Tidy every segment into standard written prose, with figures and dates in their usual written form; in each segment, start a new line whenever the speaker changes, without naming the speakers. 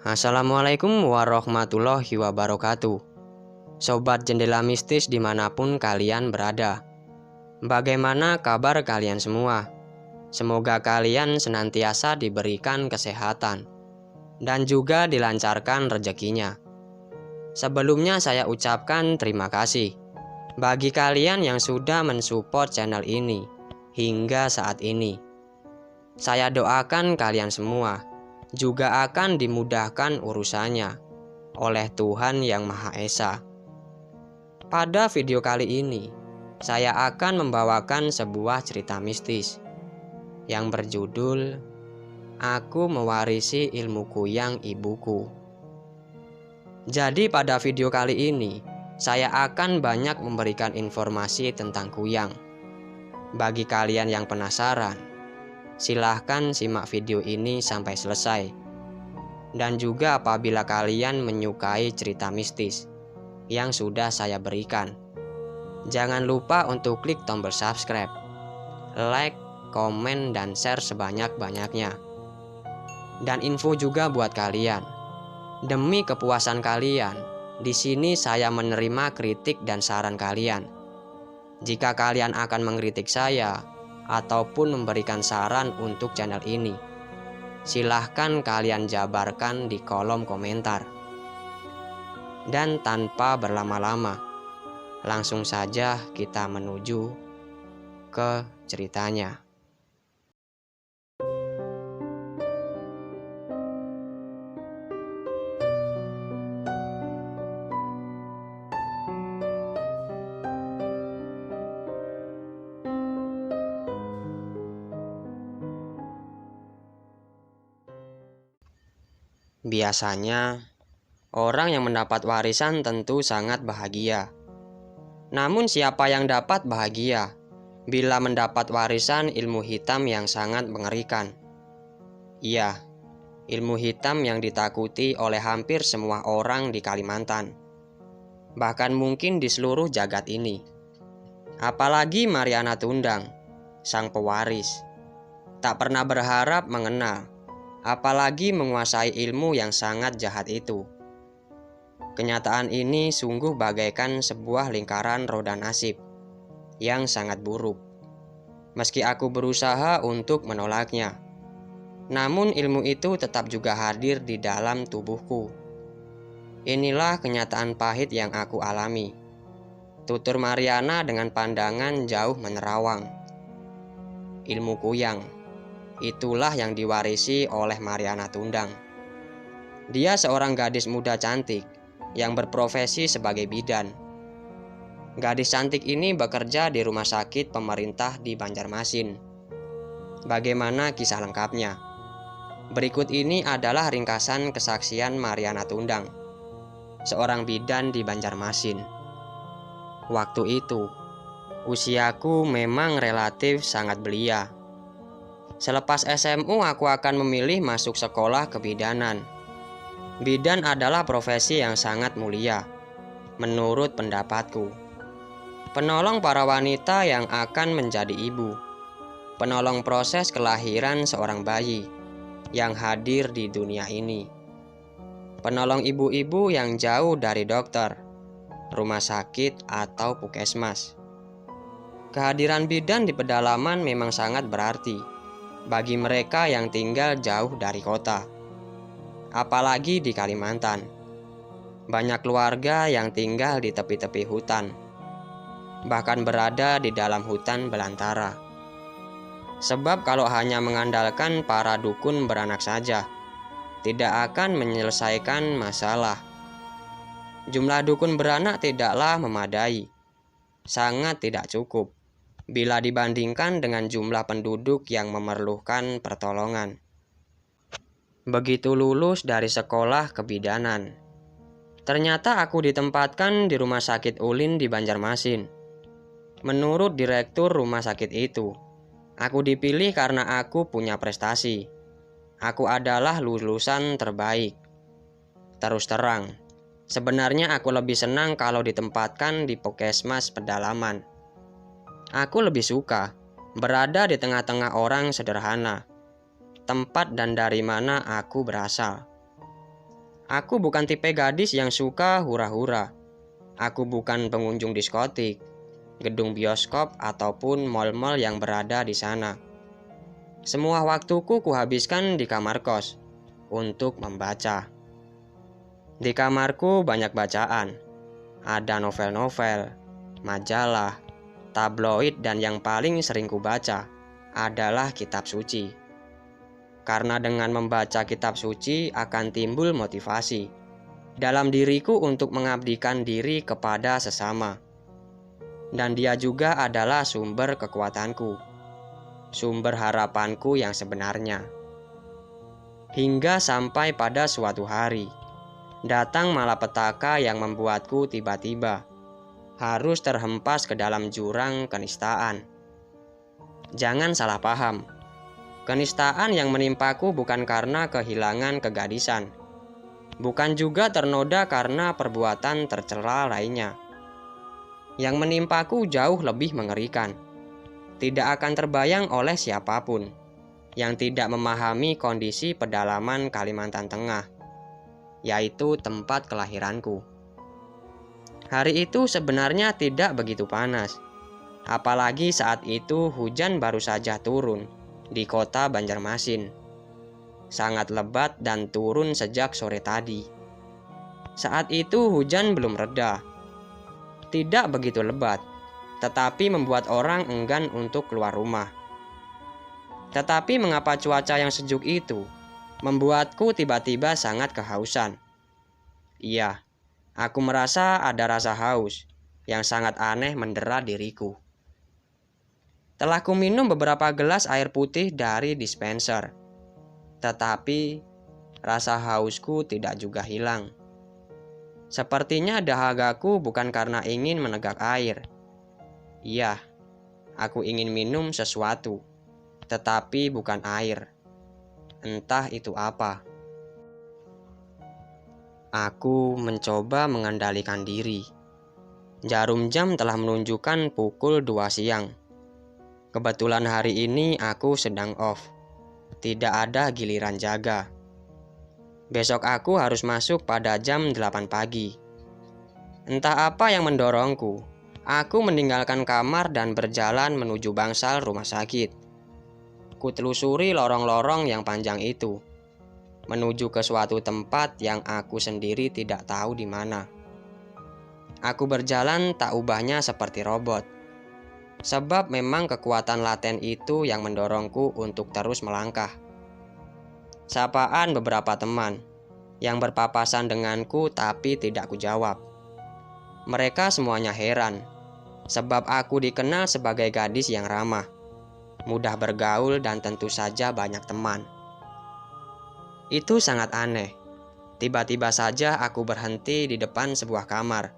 Assalamualaikum warahmatullahi wabarakatuh. Sobat Jendela Mistis dimanapun kalian berada, bagaimana kabar kalian semua? Semoga kalian senantiasa diberikan kesehatan dan juga dilancarkan rezekinya. Sebelumnya saya ucapkan terima kasih bagi kalian yang sudah mensupport channel ini hingga saat ini. Saya doakan kalian semua juga akan dimudahkan urusannya oleh Tuhan Yang Maha Esa. Pada video kali ini, saya akan membawakan sebuah cerita mistis yang berjudul Aku Mewarisi Ilmu Kuyang Ibuku. Jadi pada video kali ini, saya akan banyak memberikan informasi tentang kuyang. Bagi kalian yang penasaran, silahkan simak video ini sampai selesai. Dan juga apabila kalian menyukai cerita mistis yang sudah saya berikan, jangan lupa untuk klik tombol subscribe, like, komen, dan share sebanyak-banyaknya. Dan info juga buat kalian, demi kepuasan kalian, di sini saya menerima kritik dan saran kalian. Jika kalian akan mengkritik saya ataupun memberikan saran untuk channel ini, silahkan kalian jabarkan di kolom komentar. Dan tanpa berlama-lama, langsung saja kita menuju ke ceritanya. Biasanya, orang yang mendapat warisan tentu sangat bahagia. Namun siapa yang dapat bahagia bila mendapat warisan ilmu hitam yang sangat mengerikan? Iya, ilmu hitam yang ditakuti oleh hampir semua orang di Kalimantan. Bahkan mungkin di seluruh jagat ini. Apalagi Mariana Tundang, sang pewaris, tak pernah berharap mengenal, apalagi menguasai ilmu yang sangat jahat itu. Kenyataan ini sungguh bagaikan sebuah lingkaran roda nasib yang sangat buruk. Meski aku berusaha untuk menolaknya, namun ilmu itu tetap juga hadir di dalam tubuhku. Inilah kenyataan pahit yang aku alami, tutur Mariana dengan pandangan jauh menerawang. Ilmu kuyang, itulah yang diwarisi oleh Mariana Tundang. Dia seorang gadis muda cantik yang berprofesi sebagai bidan. Gadis cantik ini bekerja di rumah sakit pemerintah di Banjarmasin. Bagaimana kisah lengkapnya? Berikut ini adalah ringkasan kesaksian Mariana Tundang, seorang bidan di Banjarmasin. Waktu itu, usiaku memang relatif sangat belia. Selepas SMU aku akan memilih masuk sekolah kebidanan. Bidan adalah profesi yang sangat mulia, menurut pendapatku. Penolong para wanita yang akan menjadi ibu. Penolong proses kelahiran seorang bayi yang hadir di dunia ini. Penolong ibu-ibu yang jauh dari dokter, rumah sakit, atau puskesmas. Kehadiran bidan di pedalaman memang sangat berarti bagi mereka yang tinggal jauh dari kota. Apalagi di Kalimantan, banyak keluarga yang tinggal di tepi-tepi hutan, bahkan berada di dalam hutan belantara. Sebab kalau hanya mengandalkan para dukun beranak saja, tidak akan menyelesaikan masalah. Jumlah dukun beranak tidaklah memadai, sangat tidak cukup bila dibandingkan dengan jumlah penduduk yang memerlukan pertolongan. Begitu lulus dari sekolah kebidanan, ternyata aku ditempatkan di rumah sakit Ulin di Banjarmasin. Menurut direktur rumah sakit itu, aku dipilih karena aku punya prestasi. Aku adalah lulusan terbaik. Terus terang, sebenarnya aku lebih senang kalau ditempatkan di puskesmas pedalaman. Aku lebih suka berada di tengah-tengah orang sederhana, tempat dan dari mana aku berasal. Aku bukan tipe gadis yang suka hura-hura. Aku bukan pengunjung diskotik, gedung bioskop, ataupun mal-mal yang berada di sana. Semua waktuku kuhabiskan di kamar kos untuk membaca. Di kamarku banyak bacaan. Ada novel-novel, majalah, tabloid, dan yang paling sering kubaca adalah kitab suci. Karena dengan membaca kitab suci akan timbul motivasi dalam diriku untuk mengabdikan diri kepada sesama. Dan dia juga adalah sumber kekuatanku, sumber harapanku yang sebenarnya. Hingga sampai pada suatu hari, datang malapetaka yang membuatku tiba-tiba harus terhempas ke dalam jurang kenistaan. Jangan salah paham, kenistaan yang menimpaku bukan karena kehilangan kegadisan, bukan juga ternoda karena perbuatan tercela lainnya. Yang menimpaku jauh lebih mengerikan. Tidak akan terbayang oleh siapapun yang tidak memahami kondisi pedalaman Kalimantan Tengah, yaitu tempat kelahiranku. Hari itu sebenarnya tidak begitu panas, apalagi saat itu hujan baru saja turun di kota Banjarmasin. Sangat lebat dan turun sejak sore tadi. Saat itu hujan belum reda. Tidak begitu lebat, tetapi membuat orang enggan untuk keluar rumah. Tetapi mengapa cuaca yang sejuk itu membuatku tiba-tiba sangat kehausan? Iya, aku merasa ada rasa haus yang sangat aneh mendera diriku. Telah kuminum beberapa gelas air putih dari dispenser, tetapi rasa hausku tidak juga hilang. Sepertinya dahagaku bukan karena ingin menegak air. Iya, aku ingin minum sesuatu, tetapi bukan air. Entah itu apa. Aku mencoba mengendalikan diri. Jarum jam telah menunjukkan pukul 2 siang. Kebetulan hari ini aku sedang off. Tidak ada giliran jaga. Besok aku harus masuk pada jam 8 pagi. Entah apa yang mendorongku, aku meninggalkan kamar dan berjalan menuju bangsal rumah sakit. Kutelusuri lorong-lorong yang panjang itu, menuju ke suatu tempat yang aku sendiri tidak tahu di mana. Aku berjalan tak ubahnya seperti robot, sebab memang kekuatan laten itu yang mendorongku untuk terus melangkah. Sapaan beberapa teman yang berpapasan denganku tapi tidak kujawab. Mereka semuanya heran, sebab aku dikenal sebagai gadis yang ramah, mudah bergaul dan tentu saja banyak teman. Itu sangat aneh. Tiba-tiba saja aku berhenti di depan sebuah kamar.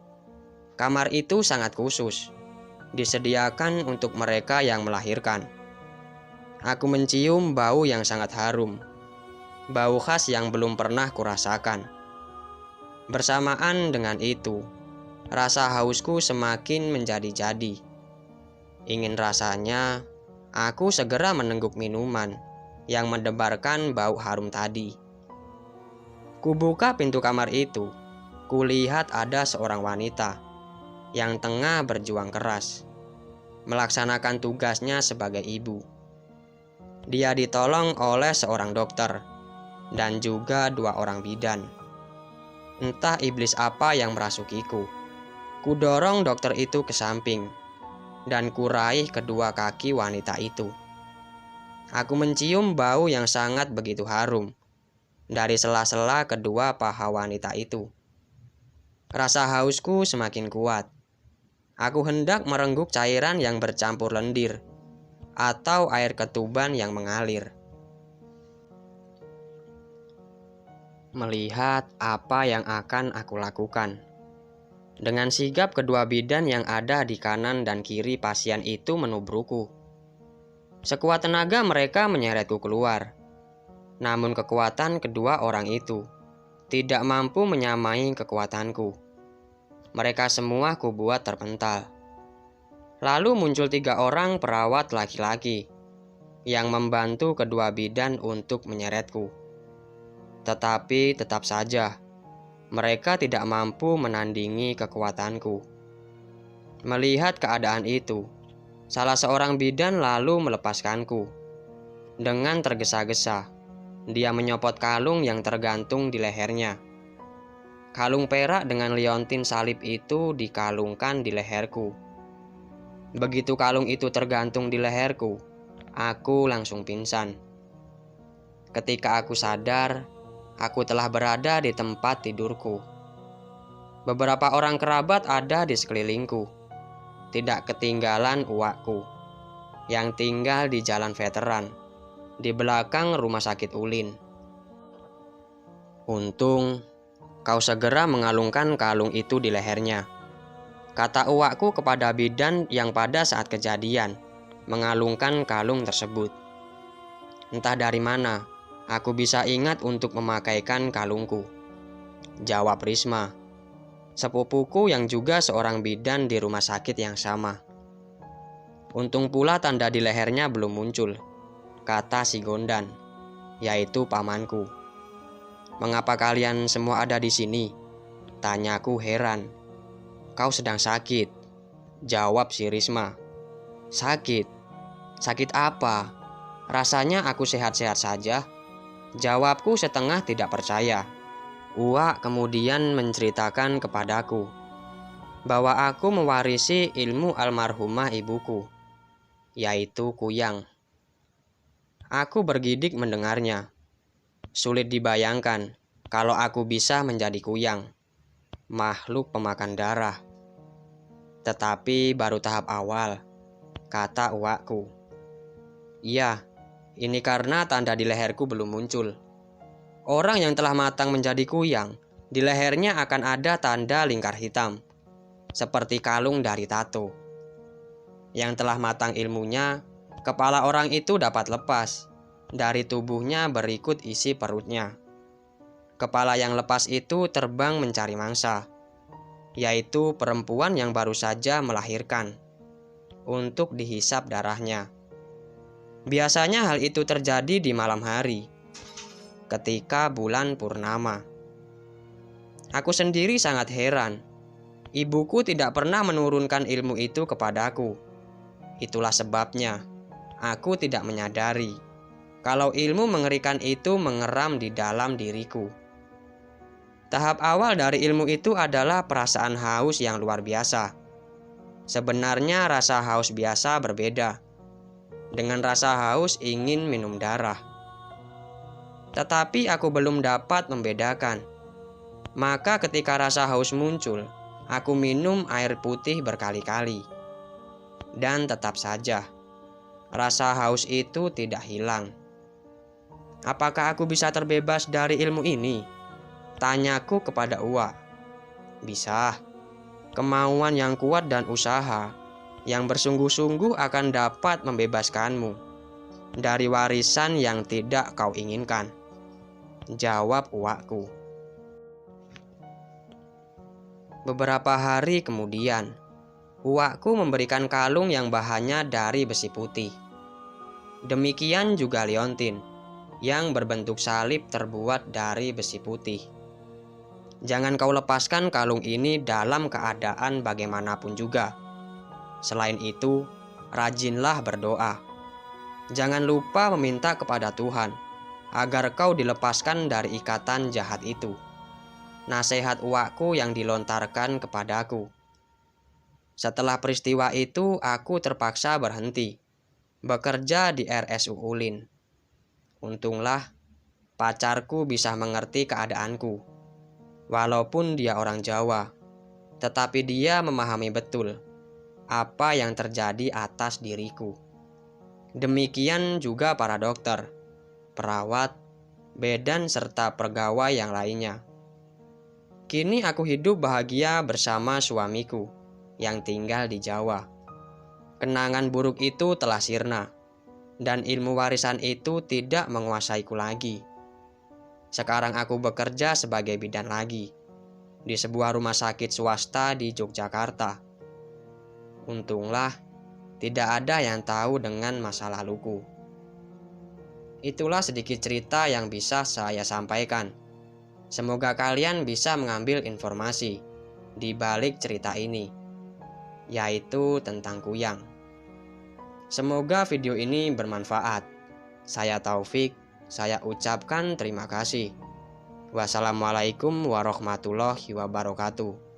Kamar itu sangat khusus, disediakan untuk mereka yang melahirkan. Aku mencium bau yang sangat harum. Bau khas yang belum pernah kurasakan. Bersamaan dengan itu, rasa hausku semakin menjadi-jadi. Ingin rasanya, aku segera menengguk minuman yang mendebarkan bau harum tadi. Kubuka pintu kamar itu, kulihat ada seorang wanita yang tengah berjuang keras, melaksanakan tugasnya sebagai ibu. Dia ditolong oleh seorang dokter dan juga 2 orang bidan. Entah iblis apa yang merasukiku. Kudorong dokter itu ke samping dan kuraih kedua kaki wanita itu. Aku mencium bau yang sangat begitu harum dari sela-sela kedua paha wanita itu. Rasa hausku semakin kuat. Aku hendak merengguk cairan yang bercampur lendir atau air ketuban yang mengalir. Melihat apa yang akan aku lakukan. Dengan sigap kedua bidan yang ada di kanan dan kiri pasien itu menubrukku. Sekuat tenaga mereka menyeretku keluar. Namun kekuatan kedua orang itu tidak mampu menyamai kekuatanku. Mereka semua kubuat terpental. Lalu muncul 3 orang perawat laki-laki. yang membantu kedua bidan untuk menyeretku. Tetapi tetap saja, mereka tidak mampu menandingi kekuatanku. Melihat keadaan itu, salah seorang bidan lalu melepaskanku. Dengan tergesa-gesa, dia menyopot kalung yang tergantung di lehernya. Kalung perak dengan liontin salib itu dikalungkan di leherku. Begitu kalung itu tergantung di leherku, aku langsung pingsan. Ketika aku sadar, aku telah berada di tempat tidurku. Beberapa orang kerabat ada di sekelilingku. Tidak ketinggalan uakku, yang tinggal di Jalan Veteran, di belakang Rumah Sakit Ulin. Untung, kau segera mengalungkan kalung itu di lehernya, kata uakku kepada bidan yang pada saat kejadian mengalungkan kalung tersebut. Entah dari mana, aku bisa ingat untuk memakaikan kalungku, jawab Risma, sepupuku yang juga seorang bidan di rumah sakit yang sama. Untung pula tanda di lehernya belum muncul, kata si Gondan, yaitu pamanku. Mengapa kalian semua ada di sini? Tanyaku heran. Kau sedang sakit, jawab si Risma. Sakit? Sakit apa? Rasanya aku sehat-sehat saja, jawabku setengah tidak percaya. Uak kemudian menceritakan kepadaku bahwa aku mewarisi ilmu almarhumah ibuku, yaitu kuyang. Aku bergidik mendengarnya. Sulit dibayangkan kalau aku bisa menjadi kuyang, makhluk pemakan darah. Tetapi baru tahap awal, kata uakku. Iya, ini karena tanda di leherku belum muncul. Orang yang telah matang menjadi kuyang, di lehernya akan ada tanda lingkar hitam, seperti kalung dari tato. Yang telah matang ilmunya, kepala orang itu dapat lepas. Dari tubuhnya berikut isi perutnya. Kepala yang lepas itu terbang mencari mangsa, yaitu perempuan yang baru saja melahirkan, untuk dihisap darahnya. Biasanya hal itu terjadi di malam hari, ketika bulan purnama. Aku sendiri sangat heran. Ibuku tidak pernah menurunkan ilmu itu kepadaku. Itulah sebabnya aku tidak menyadari kalau ilmu mengerikan itu mengeram di dalam diriku. Tahap awal dari ilmu itu adalah perasaan haus yang luar biasa. Sebenarnya rasa haus biasa berbeda dengan rasa haus ingin minum darah. Tetapi aku belum dapat membedakan. Maka ketika rasa haus muncul, aku minum air putih berkali-kali. Dan tetap saja, rasa haus itu tidak hilang. Apakah aku bisa terbebas dari ilmu ini? Tanyaku kepada Uwa. Bisa. Kemauan yang kuat dan usaha yang bersungguh-sungguh akan dapat membebaskanmu dari warisan yang tidak kau inginkan, jawab uakku. Beberapa hari kemudian, uakku memberikan kalung yang bahannya dari besi putih. Demikian juga liontin yang berbentuk salib terbuat dari besi putih. Jangan kau lepaskan kalung ini dalam keadaan bagaimanapun juga. Selain itu, rajinlah berdoa. Jangan lupa meminta kepada Tuhan agar kau dilepaskan dari ikatan jahat itu. Nasihat uakku yang dilontarkan kepadaku. Setelah peristiwa itu, aku terpaksa berhenti bekerja di RSU Ulin. Untunglah pacarku bisa mengerti keadaanku. Walaupun dia orang Jawa, tetapi dia memahami betul apa yang terjadi atas diriku. Demikian juga para dokter, perawat, bidan serta pegawai yang lainnya. Kini aku hidup bahagia bersama suamiku yang tinggal di Jawa. Kenangan buruk itu telah sirna, dan ilmu warisan itu tidak menguasaiku lagi. Sekarang aku bekerja sebagai bidan lagi di sebuah rumah sakit swasta di Yogyakarta. Untunglah tidak ada yang tahu dengan masa laluku. Itulah sedikit cerita yang bisa saya sampaikan. Semoga kalian bisa mengambil informasi di balik cerita ini, yaitu tentang kuyang. Semoga video ini bermanfaat. Saya Taufik, saya ucapkan terima kasih. Wassalamualaikum warahmatullahi wabarakatuh.